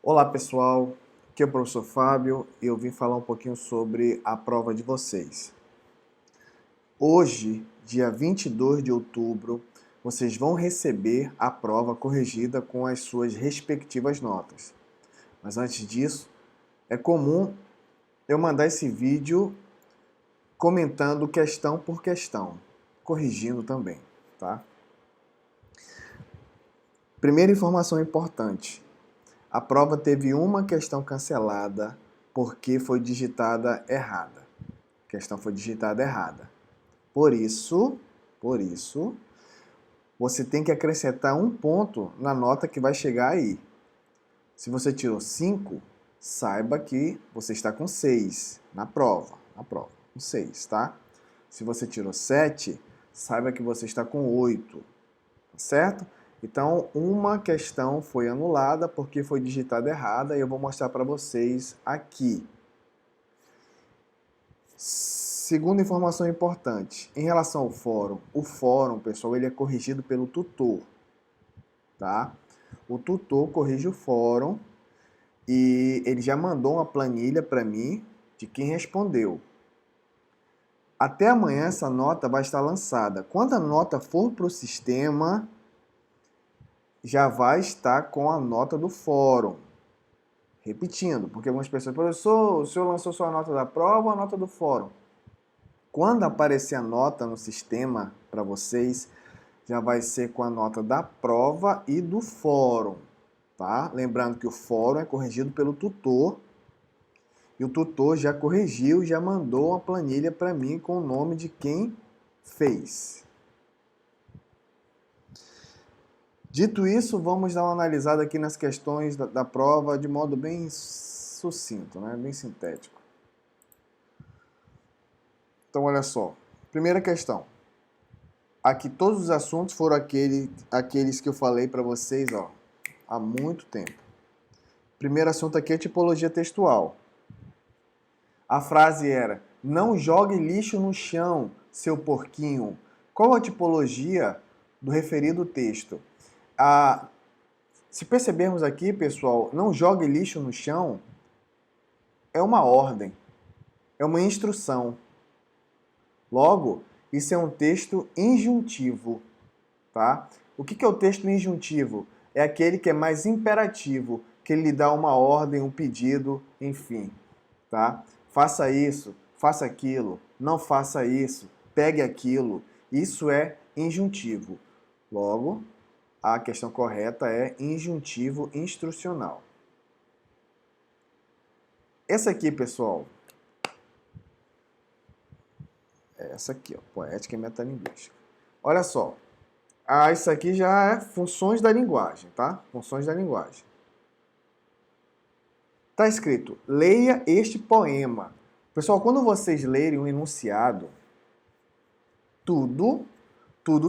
Olá pessoal, aqui é o professor Fábio e eu vim falar um pouquinho sobre a prova de vocês. Hoje, dia 22 de outubro, vocês vão receber a prova corrigida com as suas respectivas notas. Mas antes disso, é comum eu mandar esse vídeo comentando questão por questão, corrigindo também, tá? Primeira informação importante. A prova teve uma questão cancelada porque foi digitada errada. A questão foi digitada errada. Por isso, você tem que acrescentar um ponto na nota que vai chegar aí. Se você tirou 5, saiba que você está com 6 na prova, com 6, tá? Se você tirou 7, saiba que você está com 8, tá certo? Então, uma questão foi anulada porque foi digitada errada e eu vou mostrar para vocês aqui. Segunda informação importante, em relação ao fórum, o fórum, pessoal, ele é corrigido pelo tutor, tá? O tutor corrige o fórum e ele já mandou uma planilha para mim de quem respondeu. Até amanhã essa nota vai estar lançada. Quando a nota for para o sistema, já vai estar com a nota do fórum. Repetindo, porque algumas pessoas, professor, o senhor lançou sua nota da prova ou a nota do fórum? Quando aparecer a nota no sistema para vocês, já vai ser com a nota da prova e do fórum, tá? Lembrando que o fórum é corrigido pelo tutor e o tutor já corrigiu, já mandou uma planilha para mim com o nome de quem fez. Dito isso, vamos dar uma analisada aqui nas questões da prova de modo bem sucinto, né? Bem sintético. Então, olha só. Primeira questão. Aqui todos os assuntos foram aqueles que eu falei para vocês, ó, há muito tempo. Primeiro assunto aqui é tipologia textual. A frase era: não jogue lixo no chão, seu porquinho. Qual a tipologia do referido texto? Se percebermos aqui, pessoal, não jogue lixo no chão é uma ordem, é uma instrução. Logo, isso é um texto injuntivo, tá? O que é o texto injuntivo? É aquele que é mais imperativo, que ele lhe dá uma ordem, um pedido, enfim, tá? Faça isso, faça aquilo, não faça isso, pegue aquilo. Isso é injuntivo. Logo, a questão correta é injuntivo instrucional. Essa aqui, pessoal, essa aqui, ó, poética e metalinguística. Olha só, isso aqui já é funções da linguagem, tá? Funções da linguagem. Tá escrito, leia este poema. Pessoal, quando vocês lerem um enunciado, tudo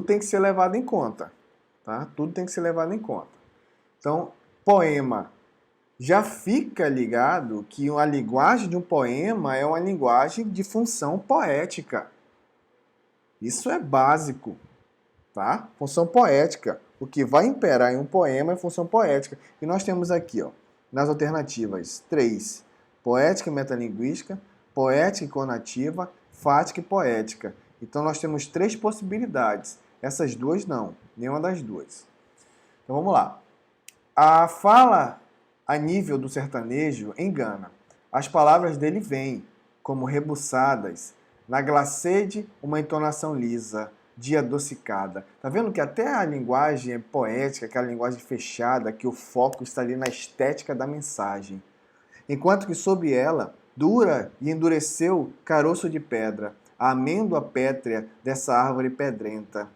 tem que ser levado em conta, tá? Tudo tem que ser levado em conta. Então, poema, já fica ligado que a linguagem de um poema é uma linguagem de função poética. Isso é básico, tá? Função poética. O que vai imperar em um poema é função poética. E nós temos aqui, ó, nas alternativas 3, poética e metalinguística, poética e conativa, fática e poética. Então nós temos 3 possibilidades. Essas duas não, nenhuma das duas. Então vamos lá. A fala a nível do sertanejo engana. As palavras dele vêm como rebuçadas, na glacede uma entonação lisa, de adocicada. Tá vendo que até a linguagem é poética, aquela linguagem fechada, que o foco está ali na estética da mensagem. Enquanto que sob ela, dura e endureceu caroço de pedra, a amêndoa pétrea dessa árvore pedrenta.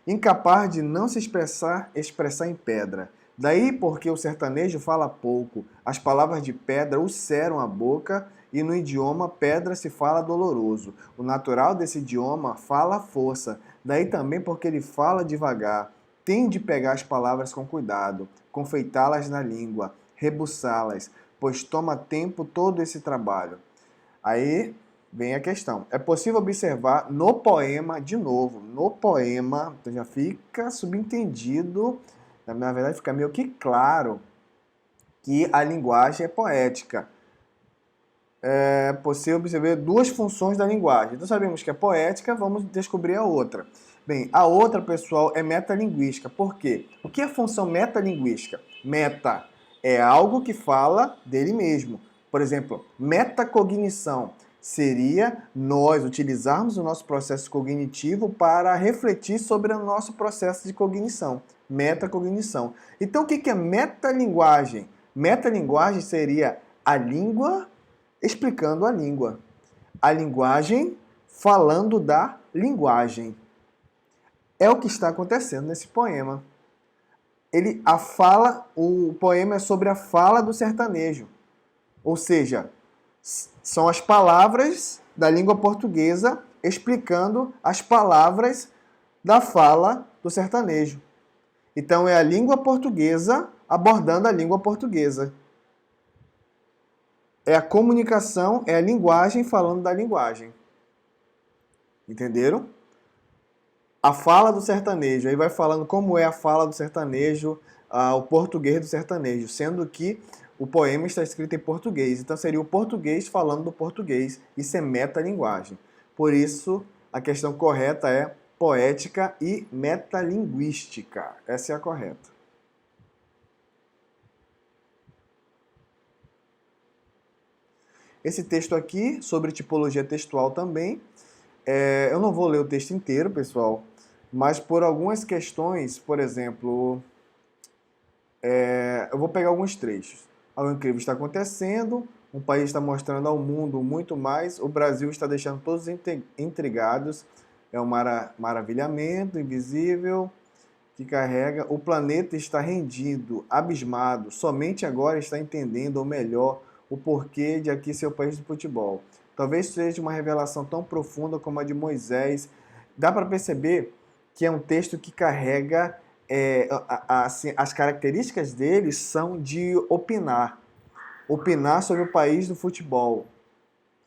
Incapaz de não se expressar em pedra. Daí porque o sertanejo fala pouco, as palavras de pedra ulceram a boca e no idioma pedra se fala doloroso. O natural desse idioma fala força, daí também porque ele fala devagar. Tem de pegar as palavras com cuidado, confeitá-las na língua, rebuçá-las, pois toma tempo todo esse trabalho. Aí vem a questão. É possível observar no poema, de novo, no poema, então já fica subentendido, na verdade fica meio que claro que a linguagem é poética. É possível observar duas funções da linguagem. Então sabemos que é poética, vamos descobrir a outra. Bem, a outra, pessoal, é metalinguística. Por quê? O que é a função metalinguística? Meta é algo que fala dele mesmo. Por exemplo, metacognição seria nós utilizarmos o nosso processo cognitivo para refletir sobre o nosso processo de cognição. Metacognição. Então, o que é metalinguagem? Metalinguagem seria a língua explicando a língua. A linguagem falando da linguagem. É o que está acontecendo nesse poema. O poema é sobre a fala do sertanejo. Ou seja, são as palavras da língua portuguesa explicando as palavras da fala do sertanejo. Então é a língua portuguesa abordando a língua portuguesa. É a comunicação, é a linguagem falando da linguagem. Entenderam? A fala do sertanejo. Aí vai falando como é a fala do sertanejo, o português do sertanejo, sendo que o poema está escrito em português. Então seria o português falando do português. Isso é metalinguagem. Por isso, a questão correta é poética e metalinguística. Essa é a correta. Esse texto aqui, sobre tipologia textual também, eu não vou ler o texto inteiro, pessoal, mas por algumas questões, por exemplo, eu vou pegar alguns trechos. Algo incrível está acontecendo, um país está mostrando ao mundo muito mais, o Brasil está deixando todos intrigados, é um maravilhamento invisível que carrega, o planeta está rendido, abismado, somente agora está entendendo, ou melhor, o porquê de aqui ser o país do futebol. Talvez seja uma revelação tão profunda como a de Moisés. Dá para perceber que é um texto que carrega, assim, as características dele são de opinar. Opinar sobre o país do futebol.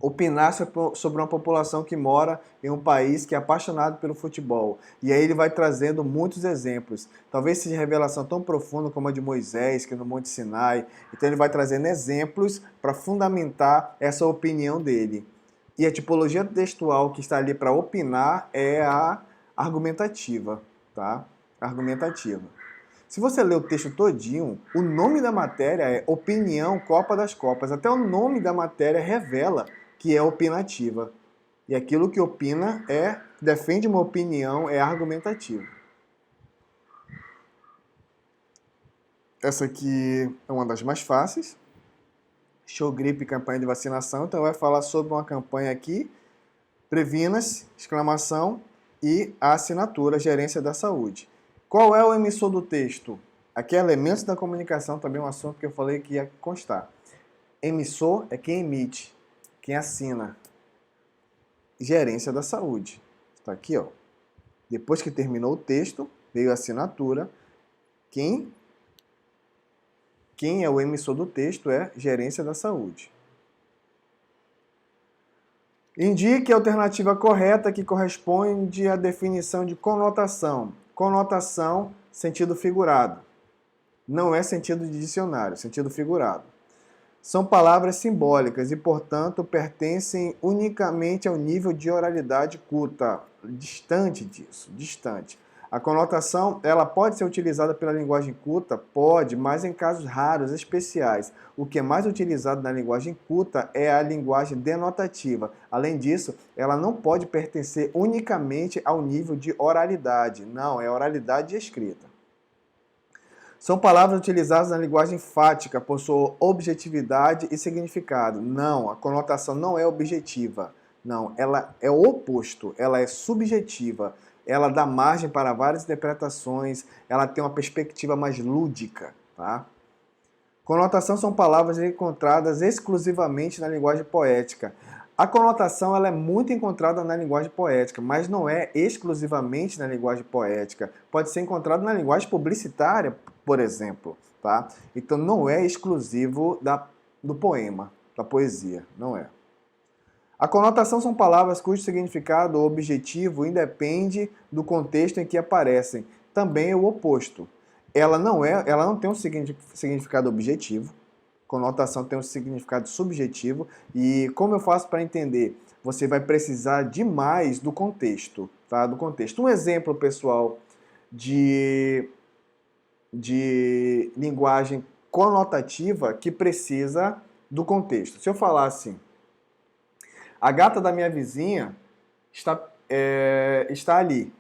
Opinar sobre uma população que mora em um país que é apaixonado pelo futebol. E aí ele vai trazendo muitos exemplos. Talvez seja revelação tão profunda como a de Moisés, que é no Monte Sinai. Então ele vai trazendo exemplos para fundamentar essa opinião dele. E a tipologia textual que está ali para opinar é a argumentativa, tá? Argumentativa. Se você ler o texto todinho, o nome da matéria é Opinião Copa das Copas. Até o nome da matéria revela que é opinativa. E aquilo que opina defende uma opinião, é argumentativo. Essa aqui é uma das mais fáceis. Show gripe, campanha de vacinação. Então vai falar sobre uma campanha aqui. Previna-se, exclamação, e a assinatura, Gerência da Saúde. Qual é o emissor do texto? Aqui é elementos da comunicação, também um assunto que eu falei que ia constar. Emissor é quem emite, quem assina. Gerência da Saúde. Está aqui, ó. Depois que terminou o texto, veio a assinatura. Quem é o emissor do texto é Gerência da Saúde. Indique a alternativa correta que corresponde à definição de conotação. Conotação, sentido figurado. Não é sentido de dicionário, sentido figurado. São palavras simbólicas e, portanto, pertencem unicamente ao nível de oralidade culta. Distante disso, distante. A conotação, ela pode ser utilizada pela linguagem culta? Pode, mas em casos raros, especiais. O que é mais utilizado na linguagem culta é a linguagem denotativa. Além disso, ela não pode pertencer unicamente ao nível de oralidade. Não, é oralidade escrita. São palavras utilizadas na linguagem fática por sua objetividade e significado. Não, a conotação não é objetiva. Não, ela é o oposto, ela é subjetiva. Ela dá margem para várias interpretações, ela tem uma perspectiva mais lúdica, tá? Conotação são palavras encontradas exclusivamente na linguagem poética. A conotação ela é muito encontrada na linguagem poética, mas não é exclusivamente na linguagem poética. Pode ser encontrada na linguagem publicitária, por exemplo, tá? Então não é exclusivo do poema, da poesia, não é. A conotação são palavras cujo significado ou objetivo independe do contexto em que aparecem. Também é o oposto. Ela não tem um significado objetivo, Conotação tem um significado subjetivo e como eu faço para entender? Você vai precisar demais do contexto, tá? Do contexto. Um exemplo, pessoal, de linguagem conotativa que precisa do contexto. Se eu falar assim, a gata da minha vizinha está ali.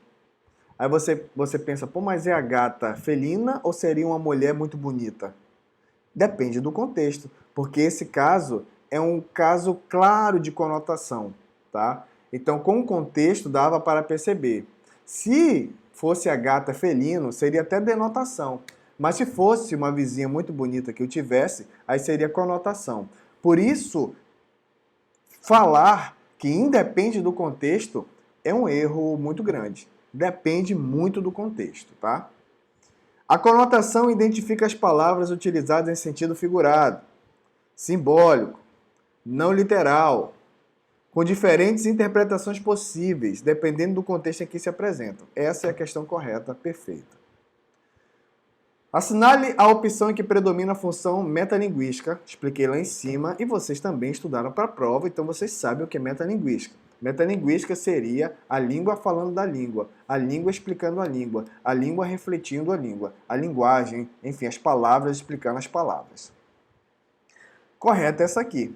Aí você pensa, pô, mas é a gata felina ou seria uma mulher muito bonita? Depende do contexto, porque esse caso é um caso claro de conotação, tá? Então, com o contexto dava para perceber. Se fosse a gata felino, seria até denotação. Mas se fosse uma vizinha muito bonita que eu tivesse, aí seria conotação. Por isso, falar que independe do contexto é um erro muito grande. Depende muito do contexto, tá? A conotação identifica as palavras utilizadas em sentido figurado, simbólico, não literal, com diferentes interpretações possíveis, dependendo do contexto em que se apresentam. Essa é a questão correta, perfeita. Assinale a opção em que predomina a função metalinguística. Expliquei lá em cima e vocês também estudaram para a prova, então vocês sabem o que é metalinguística. Metalinguística seria a língua falando da língua, a língua explicando a língua refletindo a língua, a linguagem, enfim, as palavras explicando as palavras. Correta essa aqui.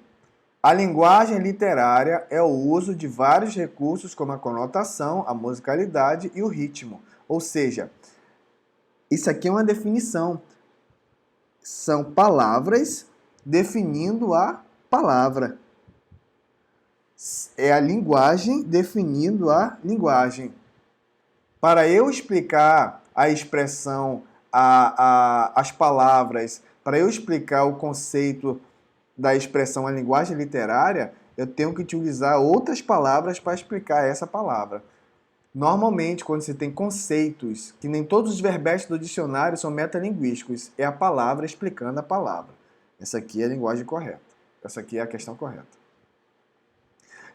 A linguagem literária é o uso de vários recursos como a conotação, a musicalidade e o ritmo. Ou seja, isso aqui é uma definição. São palavras definindo a palavra. É a linguagem definindo a linguagem. Para eu explicar a expressão, as palavras, para eu explicar o conceito da expressão a linguagem literária, eu tenho que utilizar outras palavras para explicar essa palavra. Normalmente, quando você tem conceitos, que nem todos os verbéticos do dicionário são metalinguísticos, é a palavra explicando a palavra. Essa aqui é a linguagem correta. Essa aqui é a questão correta.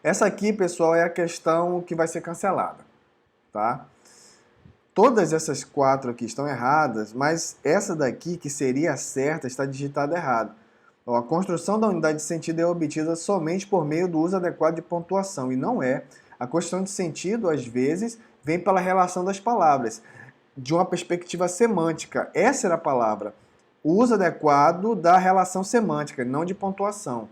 Essa aqui, pessoal, é a questão que vai ser cancelada, tá? Todas essas 4 aqui estão erradas, mas essa daqui, que seria a certa, está digitada errado. A construção da unidade de sentido é obtida somente por meio do uso adequado de pontuação, e não é. A construção de sentido, às vezes, vem pela relação das palavras, de uma perspectiva semântica. Essa era a palavra. O uso adequado da relação semântica, não de pontuação.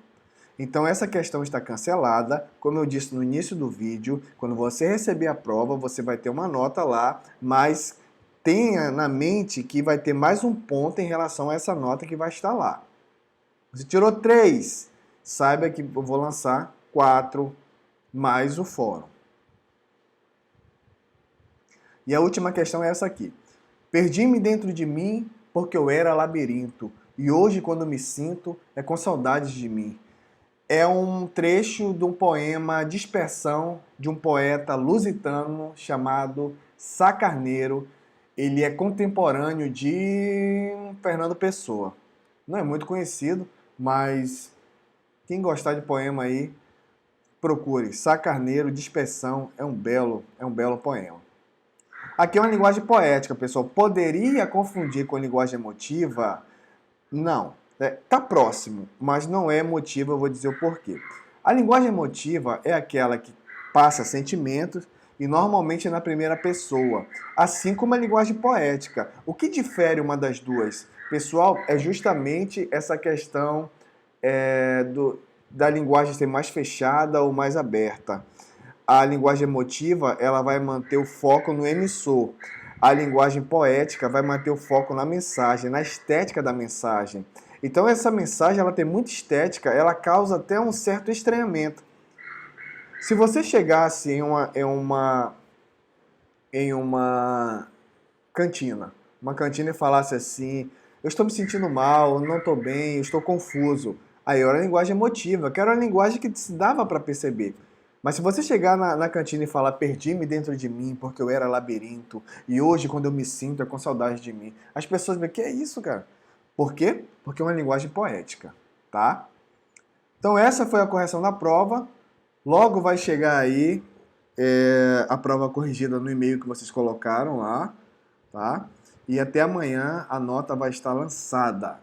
Então, essa questão está cancelada. Como eu disse no início do vídeo, quando você receber a prova, você vai ter uma nota lá, mas tenha na mente que vai ter mais um ponto em relação a essa nota que vai estar lá. Você tirou 3, saiba que eu vou lançar 4 mais o fórum. E a última questão é essa aqui. Perdi-me dentro de mim porque eu era labirinto, e hoje quando me sinto é com saudades de mim. É um trecho de um poema Dispersão, de um poeta lusitano chamado Sá Carneiro. Ele é contemporâneo de Fernando Pessoa. Não é muito conhecido, mas quem gostar de poema aí, procure. Sá Carneiro, Dispersão, é um belo poema. Aqui é uma linguagem poética, pessoal. Poderia confundir com linguagem emotiva? Não. Tá próximo, mas não é emotiva, eu vou dizer o porquê. A linguagem emotiva é aquela que passa sentimentos e normalmente é na primeira pessoa, assim como a linguagem poética. O que difere uma das duas, pessoal, é justamente essa questão da linguagem ser mais fechada ou mais aberta. A linguagem emotiva, ela vai manter o foco no emissor. A linguagem poética vai manter o foco na mensagem, na estética da mensagem. Então essa mensagem, ela tem muita estética, ela causa até um certo estranhamento. Se você chegasse em uma cantina, e falasse assim, eu estou me sentindo mal, não estou bem, eu estou confuso. Aí era a linguagem emotiva, que era a linguagem que se dava para perceber. Mas se você chegar na cantina e falar, perdi-me dentro de mim porque eu era labirinto, e hoje quando eu me sinto é com saudade de mim, as pessoas veem, que é isso, cara? Por quê? Porque é uma linguagem poética, tá? Então essa foi a correção da prova. Logo vai chegar aí a prova corrigida no e-mail que vocês colocaram lá, tá? E até amanhã a nota vai estar lançada.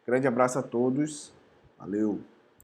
Grande abraço a todos. Valeu!